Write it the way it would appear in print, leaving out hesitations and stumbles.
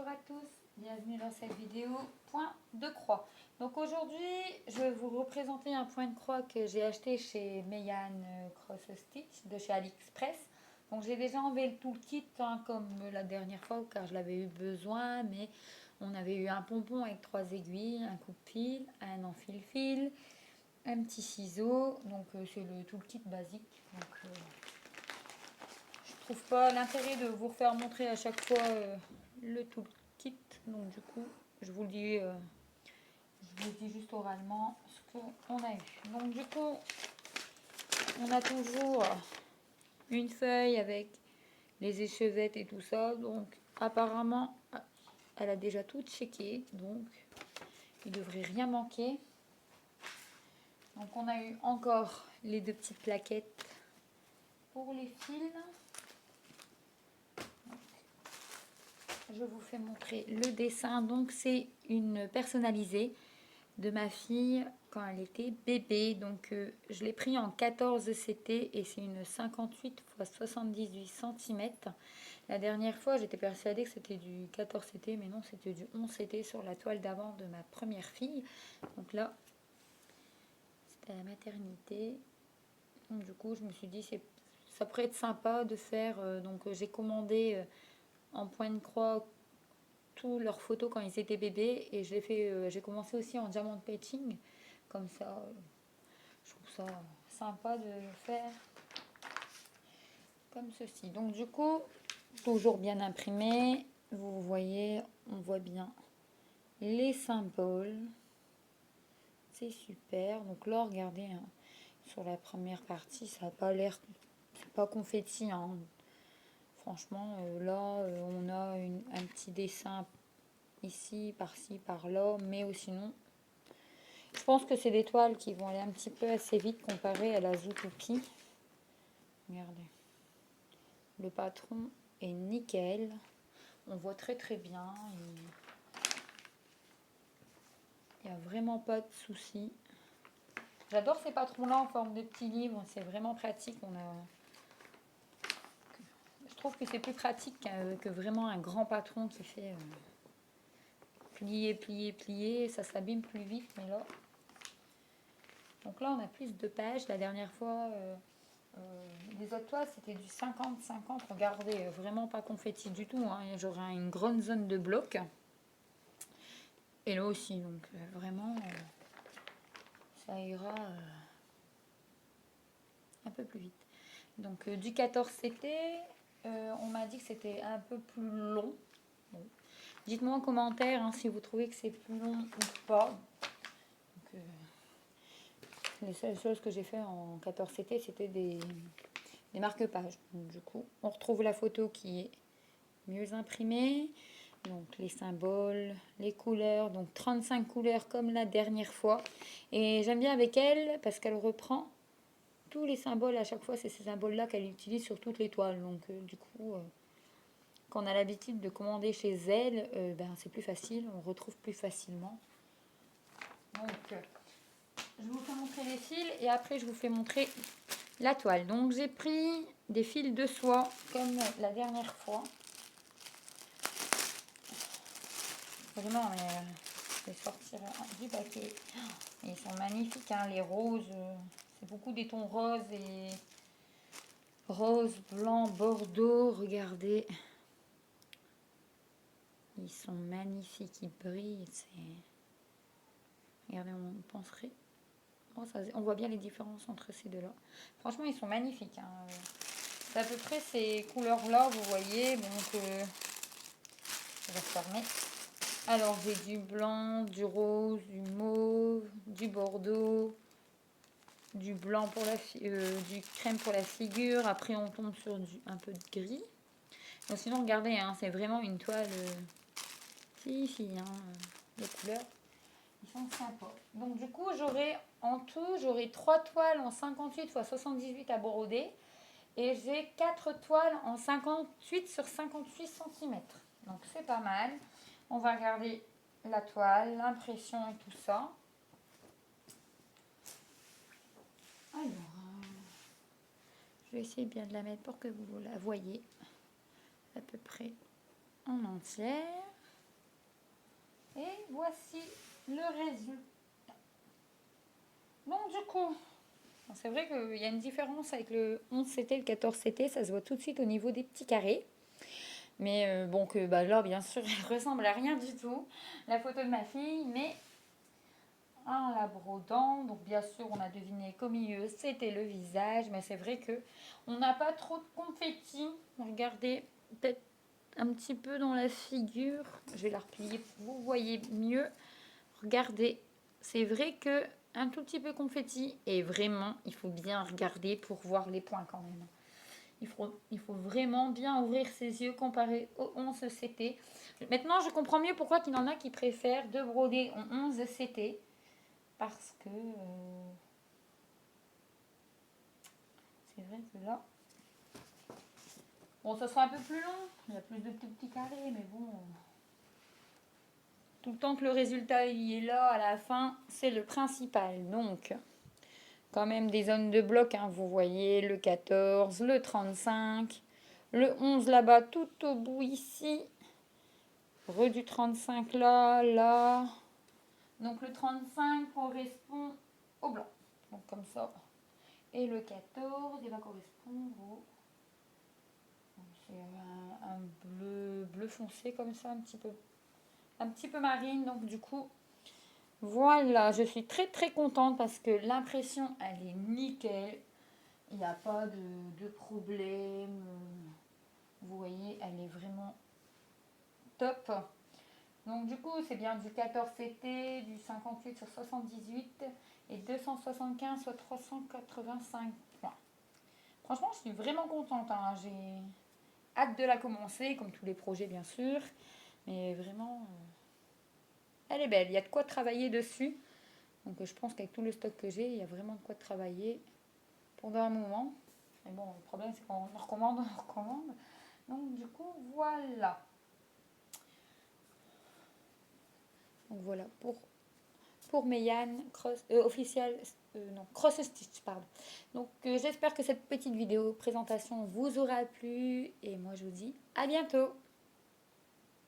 Bonjour à tous, bienvenue dans cette vidéo point de croix. Donc aujourd'hui, je vais vous représenter un point de croix que j'ai acheté chez Meian Cross Stitch de chez AliExpress. Donc j'ai déjà enlevé le toolkit comme la dernière fois car je l'avais eu besoin, mais on avait eu un pompon avec 3 aiguilles, un coupe-fil, un enfile-fil, un petit ciseau. Donc c'est le toolkit basique. Donc, je trouve pas l'intérêt de vous faire montrer à chaque fois le toolkit. Donc du coup, je vous le dis juste oralement ce qu'on a eu. Donc du coup, on a toujours une feuille avec les échevettes et tout ça. Donc apparemment, elle a déjà tout checké. Donc il ne devrait rien manquer. Donc on a eu encore les deux petites plaquettes pour les fils. Je vous fais montrer le dessin. Donc c'est une personnalisée de ma fille quand elle était bébé. Donc je l'ai pris en 14 CT et c'est une 58 x 78 cm. La dernière fois j'étais persuadée que c'était du 14 CT, mais non, c'était du 11 CT sur la toile d'avant de ma première fille. Donc là c'était à la maternité. Donc du coup je me suis dit ça pourrait être sympa de faire. Donc j'ai commandé en point de croix tous leurs photos quand ils étaient bébés et j'ai commencé aussi en diamond painting comme ça. Je trouve ça sympa de le faire comme ceci. Donc du coup, toujours bien imprimé. Vous voyez, on voit bien les symboles. C'est super. Donc là, regardez, hein, sur la première partie, ça n'a pas l'air, c'est pas confetti, hein. Franchement, là, on a un petit dessin ici, par-ci, par-là, mais sinon, je pense que c'est des toiles qui vont aller un petit peu assez vite comparé à la Zootopie. Regardez. Le patron est nickel. On voit très très bien. Il n'y a vraiment pas de souci. J'adore ces patrons-là en forme de petits livres. C'est vraiment pratique. Je trouve que c'est plus pratique que vraiment un grand patron qui fait plier, plier, plier. Ça s'abîme plus vite. Mais là, donc là, on a plus de pages. La dernière fois, les autres toiles, c'était du 50-50. Regardez, vraiment pas confetti du tout, hein. J'aurai une grande zone de blocs. Et là aussi, donc vraiment, ça ira un peu plus vite. Donc du 14 CT, on m'a dit que c'était un peu plus long. Bon. Dites-moi en commentaire si vous trouvez que c'est plus long ou pas. Donc, les seules choses que j'ai fait en 14 CT, c'était des marque-pages. Du coup, on retrouve la photo qui est mieux imprimée. Donc les symboles, les couleurs, donc 35 couleurs comme la dernière fois. Et j'aime bien avec elle parce qu'elle reprend tous les symboles à chaque fois. C'est ces symboles-là qu'elle utilise sur toutes les toiles. Donc du coup, quand on a l'habitude de commander chez elle, c'est plus facile, on retrouve plus facilement. Donc je vous fais montrer les fils et après je vous fais montrer la toile. Donc j'ai pris des fils de soie comme la dernière fois. Vraiment, je vais sortir du paquet. Ils sont magnifiques, hein, les roses. C'est beaucoup des tons roses et rose, blanc, bordeaux. Regardez. Ils sont magnifiques, ils brillent. Regardez, on penserait. Oh, on voit bien les différences entre ces deux-là. Franchement, ils sont magnifiques, hein. C'est à peu près ces couleurs-là, vous voyez. Donc, je vais fermer. Alors, j'ai du blanc, du rose, du mauve, du bordeaux, du blanc pour du crème pour la figure. Après, on tombe sur un peu de gris. Donc, sinon, regardez, hein, c'est vraiment une toile si, hein, les couleurs, ils sont sympas. Donc, du coup, en tout, j'aurai 3 toiles en 58 x 78 à broder. Et j'ai 4 toiles en 58 sur 58 cm. Donc, c'est pas mal. On va regarder la toile, l'impression et tout ça. Alors, je vais essayer bien de la mettre pour que vous la voyez à peu près en entière. voici le résultat. Donc du coup, c'est vrai qu'il y a une différence avec le 11CT et le 14CT, ça se voit tout de suite au niveau des petits carrés. Mais bon, que là, bien sûr, elle ressemble à rien du tout, la photo de ma fille, mais en la brodant, donc bien sûr, on a deviné qu'au milieu, c'était le visage, mais c'est vrai que on n'a pas trop de confetti. Regardez, peut-être un petit peu dans la figure, je vais la replier pour que vous voyez mieux. Regardez, c'est vrai que un tout petit peu confetti, et vraiment, il faut bien regarder pour voir les points quand même. Il faut vraiment bien ouvrir ses yeux comparé au 11CT. Maintenant, je comprends mieux pourquoi il y en a qui préfèrent de broder en 11CT. Parce que c'est vrai que là, bon, ça sera un peu plus long. Il y a plus de petits carrés, mais bon. Tout le temps que le résultat y est là à la fin, c'est le principal. Donc, quand même des zones de bloc, hein, vous voyez, le 14, le 35, le 11 là-bas, tout au bout ici. Du 35 là, là. Donc le 35 correspond au blanc. Donc comme ça. Et le 14, il va correspondre au... C'est un bleu foncé comme ça, un petit peu marine. Donc du coup, voilà, je suis très très contente parce que l'impression, elle est nickel. Il n'y a pas de problème. Vous voyez, elle est vraiment top. Donc du coup, c'est bien du 14CT, du 58 sur 78 et 275 sur 385 points. Franchement, je suis vraiment contente. Hein. J'ai hâte de la commencer, comme tous les projets bien sûr. Mais vraiment, elle est belle. Il y a de quoi travailler dessus. Donc je pense qu'avec tout le stock que j'ai, il y a vraiment de quoi travailler pendant un moment. Mais bon, le problème c'est qu'on recommande, on recommande. Donc du coup, voilà. Donc voilà pour Meiane officiel Cross Stitch, pardon. Donc j'espère que cette petite vidéo présentation vous aura plu et moi je vous dis à bientôt.